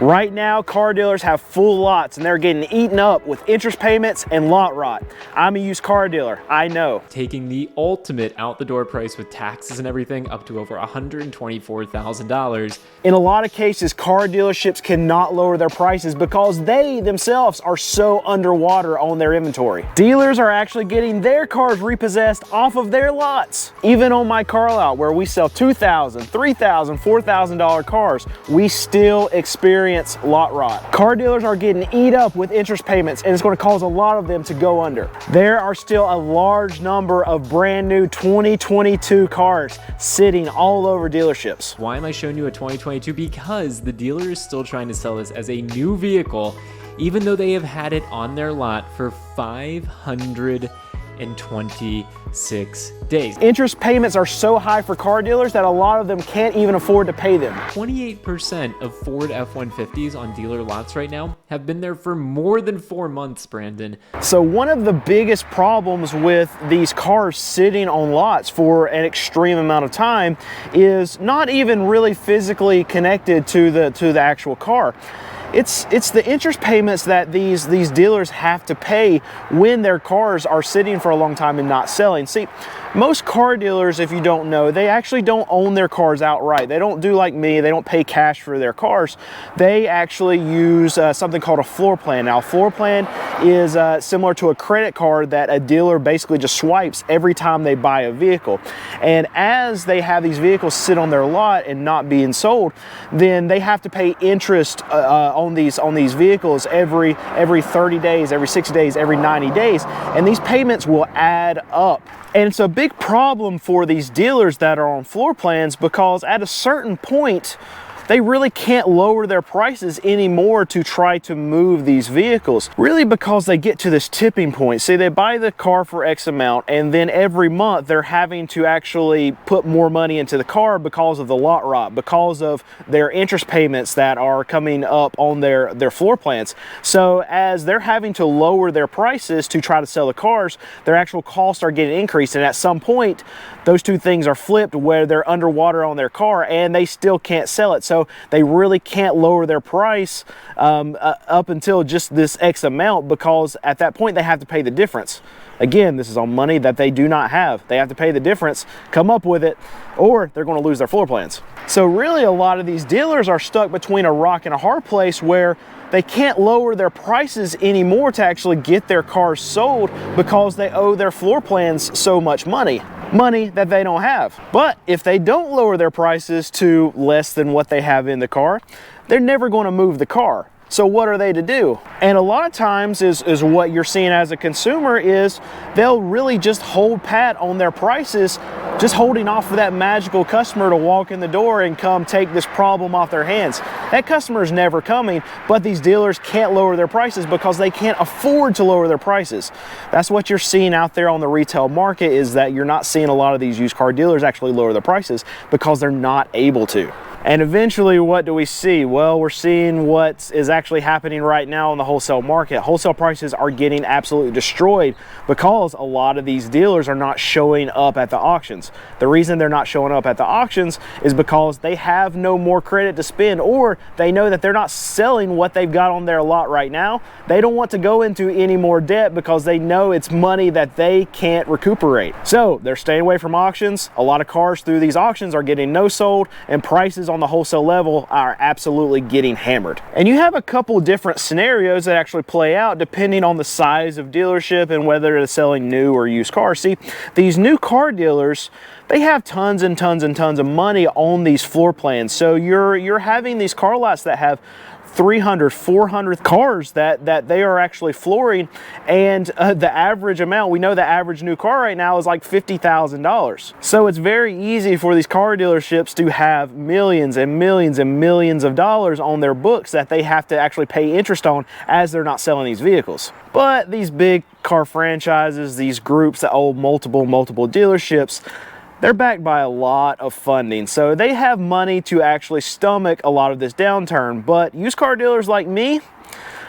Right now, car dealers have full lots and they're getting eaten up with interest payments and lot rot. I'm a used car dealer, I know. Taking the ultimate out the door price with taxes and everything up to over $124,000. In a lot of cases, car dealerships cannot lower their prices because they themselves are so underwater on their inventory. Dealers are actually getting their cars repossessed off of their lots. Even on my car lot where we sell $2,000, $3,000, $4,000 cars, we still experience lot rot. Car dealers are getting eat up with interest payments and it's going to cause a lot of them to go under. There are still a large number of brand new 2022 cars sitting all over dealerships. Why am I showing you a 2022? Because the dealer is still trying to sell this as a new vehicle, even though they have had it on their lot for 526 days. Interest payments are so high for car dealers that a lot of them can't even afford to pay them. 28% of Ford F-150s on dealer lots right now have been there for more than 4 months, Brandon. So one of the biggest problems with these cars sitting on lots for an extreme amount of time is not even really physically connected to the actual car. It's the interest payments that these dealers have to pay when their cars are sitting for a long time and not selling. See, most car dealers, if you don't know, they actually don't own their cars outright. They don't do like me, they don't pay cash for their cars. They actually use something called a floor plan. Now, a floor plan is similar to a credit card that a dealer basically just swipes every time they buy a vehicle. And as they have these vehicles sit on their lot and not being sold, then they have to pay interest on these vehicles every 30 days, every 60 days, every 90 days, and these payments will add up. And it's a big problem for these dealers that are on floor plans because at a certain point, they really can't lower their prices anymore to try to move these vehicles. Really because they get to this tipping point. See, they buy the car for X amount and then every month they're having to actually put more money into the car because of the lot rot, because of their interest payments that are coming up on their floor plans. So as they're having to lower their prices to try to sell the cars, their actual costs are getting increased. And at some point, those two things are flipped where they're underwater on their car and they still can't sell it. So they really can't lower their price up until just this X amount because at that point they have to pay the difference. Again, this is on money that they do not have. They have to pay the difference, come up with it, or they're going to lose their floor plans. So really a lot of these dealers are stuck between a rock and a hard place where they can't lower their prices anymore to actually get their cars sold because they owe their floor plans so much money that they don't have. But if they don't lower their prices to less than what they have in the car, they're never going to move the car. So what are they to do? And a lot of times is what you're seeing as a consumer is they'll really just hold pat on their prices, just holding off for that magical customer to walk in the door and come take this problem off their hands. That customer is never coming, but these dealers can't lower their prices because they can't afford to lower their prices. That's what you're seeing out there on the retail market, is that you're not seeing a lot of these used car dealers actually lower their prices because they're not able to. And eventually, what do we see? Well, we're seeing what is actually happening right now in the wholesale market. Wholesale prices are getting absolutely destroyed because a lot of these dealers are not showing up at the auctions. The reason they're not showing up at the auctions is because they have no more credit to spend, or they know that they're not selling what they've got on their lot right now. They don't want to go into any more debt because they know it's money that they can't recuperate. So they're staying away from auctions. A lot of cars through these auctions are getting no sold, and prices on the wholesale level are absolutely getting hammered. And you have a couple different scenarios that actually play out depending on the size of dealership and whether they're selling new or used cars. See, these new car dealers, they have tons and tons and tons of money on these floor plans. So you're having these car lots that have 300, 400 cars that they are actually flooring, and the average amount, we know the average new car right now is like $50,000. So it's very easy for these car dealerships to have millions and millions and millions of dollars on their books that they have to actually pay interest on as they're not selling these vehicles. But these big car franchises, these groups that own multiple dealerships, they're backed by a lot of funding, so they have money to actually stomach a lot of this downturn. But used car dealers like me,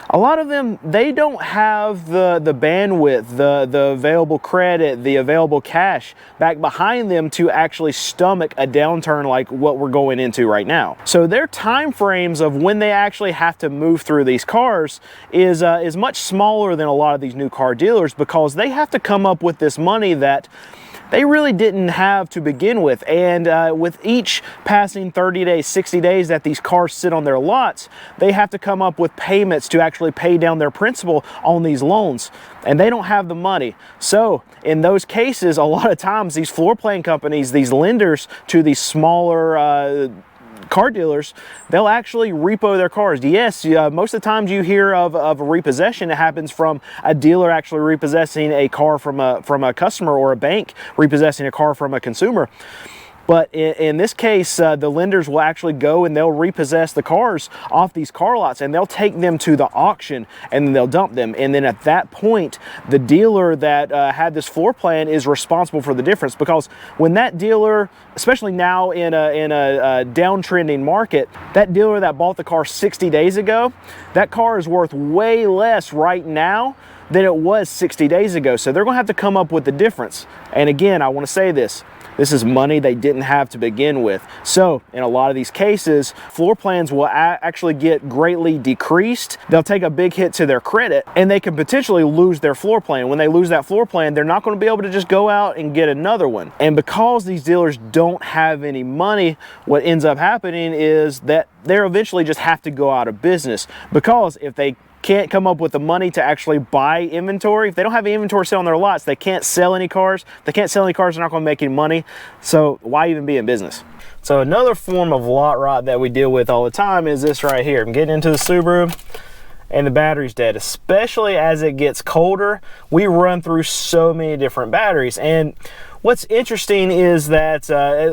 a lot of them, they don't have the bandwidth, the available credit, the available cash back behind them to actually stomach a downturn like what we're going into right now. So their time frames of when they actually have to move through these cars is much smaller than a lot of these new car dealers, because they have to come up with this money that they really didn't have to begin with. And with each passing 30 days, 60 days that these cars sit on their lots, they have to come up with payments to actually pay down their principal on these loans. And they don't have the money. So in those cases, a lot of times these floor plan companies, these lenders to these smaller car dealers, they'll actually repo their cars. Yes, most of the times you hear of a repossession, it happens from a dealer actually repossessing a car from a customer, or a bank repossessing a car from a consumer. But in this case, the lenders will actually go and they'll repossess the cars off these car lots, and they'll take them to the auction and then they'll dump them. And then at that point, the dealer that had this floor plan is responsible for the difference, because when that dealer, especially now in a downtrending market, that dealer that bought the car 60 days ago, that car is worth way less right now than it was 60 days ago. So they're gonna have to come up with the difference. And again, I wanna say this is money they didn't have to begin with. So in a lot of these cases, floor plans will actually get greatly decreased. They'll take a big hit to their credit, and they can potentially lose their floor plan. When they lose that floor plan, they're not going to be able to just go out and get another one. And because these dealers don't have any money, what ends up happening is that they'll eventually just have to go out of business, because if they can't come up with the money to actually buy inventory, if they don't have any inventory sitting on their lots, they can't sell any cars. If they can't sell any cars, they're not going to make any money. So why even be in business? So another form of lot rot that we deal with all the time is this right here. I'm getting into the Subaru and the battery's dead. Especially as it gets colder, we run through so many different batteries. And what's interesting is that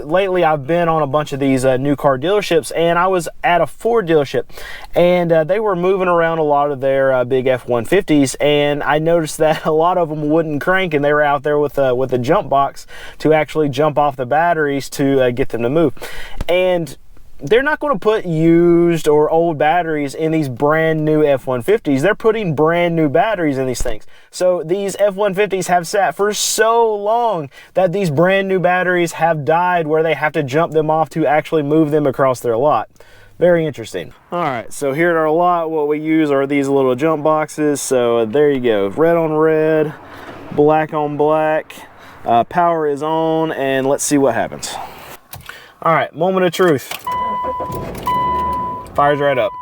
lately I've been on a bunch of these new car dealerships, and I was at a Ford dealership, and they were moving around a lot of their big F-150s, and I noticed that a lot of them wouldn't crank, and they were out there with a jump box to actually jump off the batteries to get them to move. And they're not going to put used or old batteries in these brand new F-150s. They're putting brand new batteries in these things. So these F-150s have sat for so long that these brand new batteries have died, where they have to jump them off to actually move them across their lot. Very interesting. All right, so here at our lot, what we use are these little jump boxes. So there you go, red on red, black on black. Power is on, and let's see what happens. All right, moment of truth. Fires right up.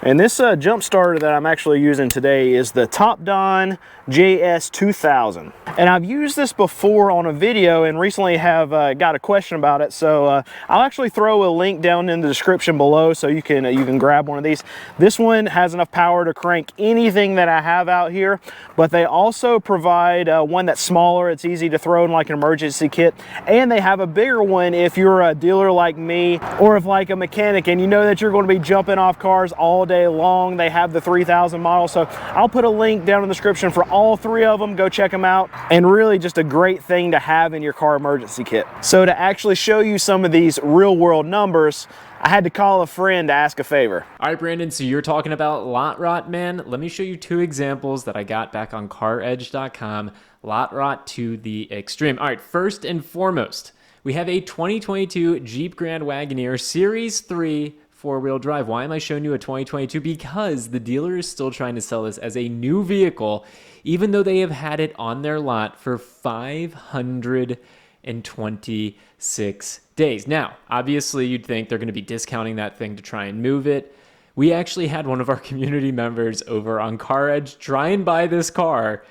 And this jump starter that I'm actually using today is the Top Don JS2000. And I've used this before on a video, and recently have got a question about it. So I'll actually throw a link down in the description below so you can grab one of these. This one has enough power to crank anything that I have out here, but they also provide one that's smaller. It's easy to throw in like an emergency kit, and they have a bigger one if you're a dealer like me, or if like a mechanic and you know that you're going to be jumping off cars all day long. They have the 3000 model. So I'll put a link down in the description for all three of them. Go check them out. And really just a great thing to have in your car emergency kit. So to actually show you some of these real world numbers, I had to call a friend to ask a favor. All right, Brandon, so you're talking about lot rot, man. Let me show you two examples that I got back on caredge.com. Lot rot to the extreme. All right, first and foremost, we have a 2022 Jeep Grand Wagoneer Series 3 four-wheel drive. Why am I showing you a 2022? Because the dealer is still trying to sell this as a new vehicle, even though they have had it on their lot for 526 days. Now, obviously, you'd think they're going to be discounting that thing to try and move it. We actually had one of our community members over on CarEdge try and buy this car,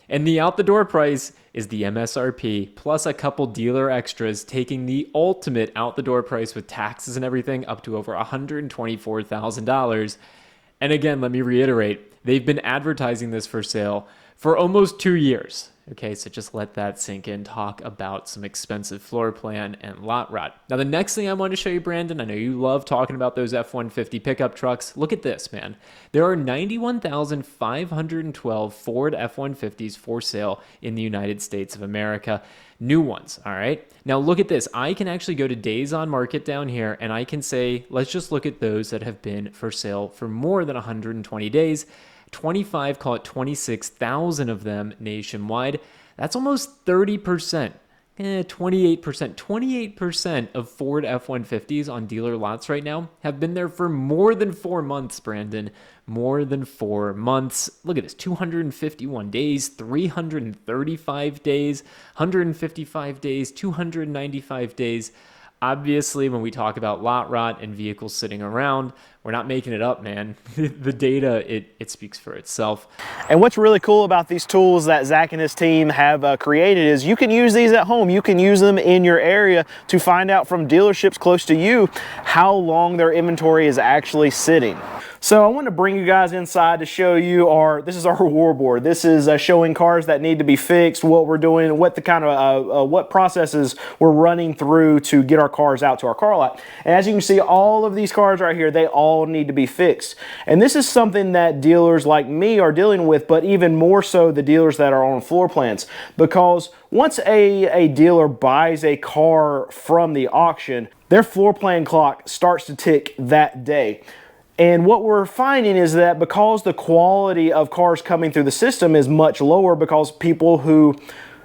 and the out-the-door price is the MSRP plus a couple dealer extras, taking the ultimate out-the-door price with taxes and everything up to over $124,000. And again, let me reiterate, they've been advertising this for sale for almost 2 years. Okay, so just let that sink in. Talk about some expensive floor plan and lot rot. Now, the next thing I want to show you, Brandon, I know you love talking about those F-150 pickup trucks. Look at this, man. There are 91,512 Ford F-150s for sale in the United States of America. New ones, all right? Now, look at this. I can actually go to days on market down here, and I can say, let's just look at those that have been for sale for more than 120 days. 25, call it 26,000 of them nationwide. That's almost 30%, 28%. 28% of Ford F-150s on dealer lots right now have been there for more than 4 months, Brandon. More than 4 months. Look at this, 251 days, 335 days, 155 days, 295 days. Obviously, when we talk about lot rot and vehicles sitting around, we're not making it up, man. The data, it speaks for itself. And what's really cool about these tools that Zach and his team have created is you can use these at home. You can use them in your area to find out from dealerships close to you how long their inventory is actually sitting. So I want to bring you guys inside to show you this is our reward board. This is showing cars that need to be fixed, what we're doing, what the kind of what processes we're running through to get our cars out to our car lot. And as you can see, all of these cars right here, they all need to be fixed. And this is something that dealers like me are dealing with, but even more so the dealers that are on floor plans. Because once a dealer buys a car from the auction, their floor plan clock starts to tick that day. And what we're finding is that because the quality of cars coming through the system is much lower, because people who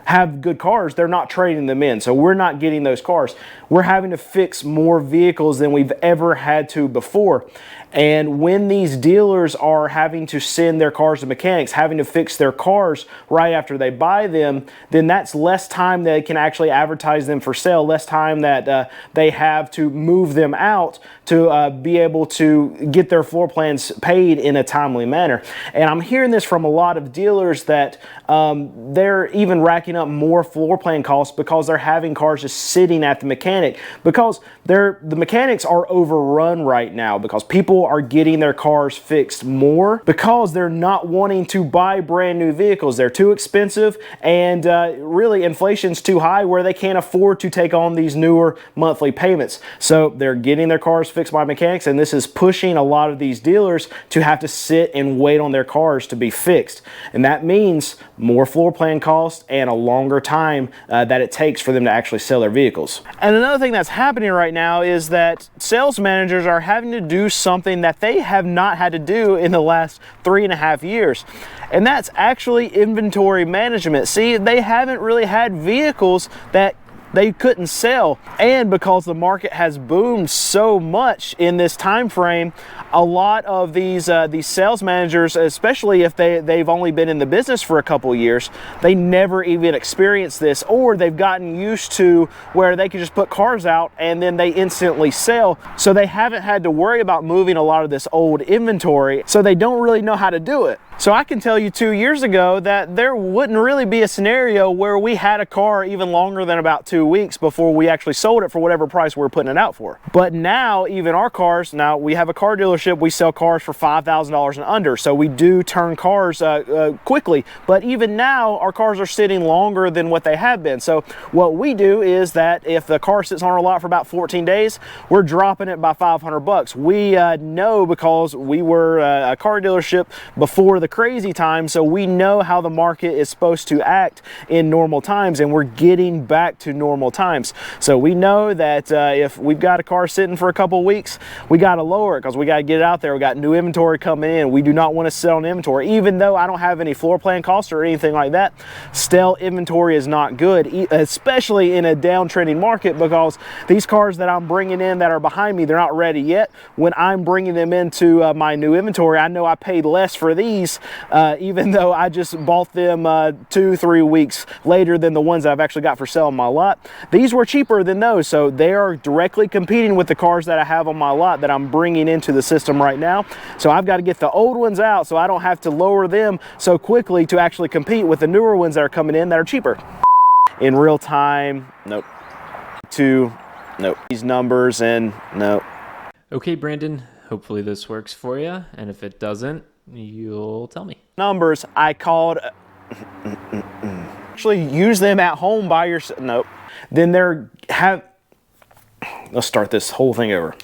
have good cars, they're not trading them in. So we're not getting those cars. We're having to fix more vehicles than we've ever had to before. And when these dealers are having to send their cars to mechanics, having to fix their cars right after they buy them, then that's less time they can actually advertise them for sale, less time that they have to move them out to be able to get their floor plans paid in a timely manner. And I'm hearing this from a lot of dealers that they're even racking up more floor plan costs because they're having cars just sitting at the mechanic, because the mechanics are overrun right now, because people are getting their cars fixed more because they're not wanting to buy brand new vehicles. They're too expensive, and really inflation's too high where they can't afford to take on these newer monthly payments. So they're getting their cars fixed by mechanics, and this is pushing a lot of these dealers to have to sit and wait on their cars to be fixed. And that means more floor plan costs and a longer time that it takes for them to actually sell their vehicles. And another thing that's happening right now is that sales managers are having to do something that they have not had to do in the last 3.5 years. And that's actually inventory management. See, they haven't really had vehicles that they couldn't sell, and because the market has boomed so much in this time frame, a lot of these sales managers, especially if they've only been in the business for a couple years, they never even experienced this, or they've gotten used to where they can just put cars out and then they instantly sell. So they haven't had to worry about moving a lot of this old inventory, so they don't really know how to do it. So I can tell you 2 years ago that there wouldn't really be a scenario where we had a car even longer than about 2 weeks before we actually sold it for whatever price we were putting it out for. But now, even our cars, now we have a car dealership, we sell cars for $5,000 and under, so we do turn cars quickly. But even now, our cars are sitting longer than what they have been. So what we do is that if the car sits on our lot for about 14 days, we're dropping it by $500. We know, because we were a car dealership before the crazy time, so we know how the market is supposed to act in normal times, and we're getting back to normal times. So we know that if we've got a car sitting for a couple weeks, we got to lower it because we got to get it out there. We got new inventory coming in. We do not want to sell on inventory. Even though I don't have any floor plan costs or anything like that, stale inventory is not good, especially in a downtrending market, because these cars that I'm bringing in that are behind me, they're not ready yet. When I'm bringing them into my new inventory, I know I paid less for these, even though I just bought them 2-3 weeks later than the ones that I've actually got for sale on my lot. These were cheaper than those, so they are directly competing with the cars that I have on my lot that I'm bringing into the system right now. So I've got to get the old ones out so I don't have to lower them so quickly to actually compete with the newer ones that are coming in that are cheaper. In real time, nope. Nope. These numbers, and nope. Okay, Brandon, hopefully this works for you, and if it doesn't, you'll tell me. Numbers, I called actually use them at home by yourself, nope, then let's start this whole thing over.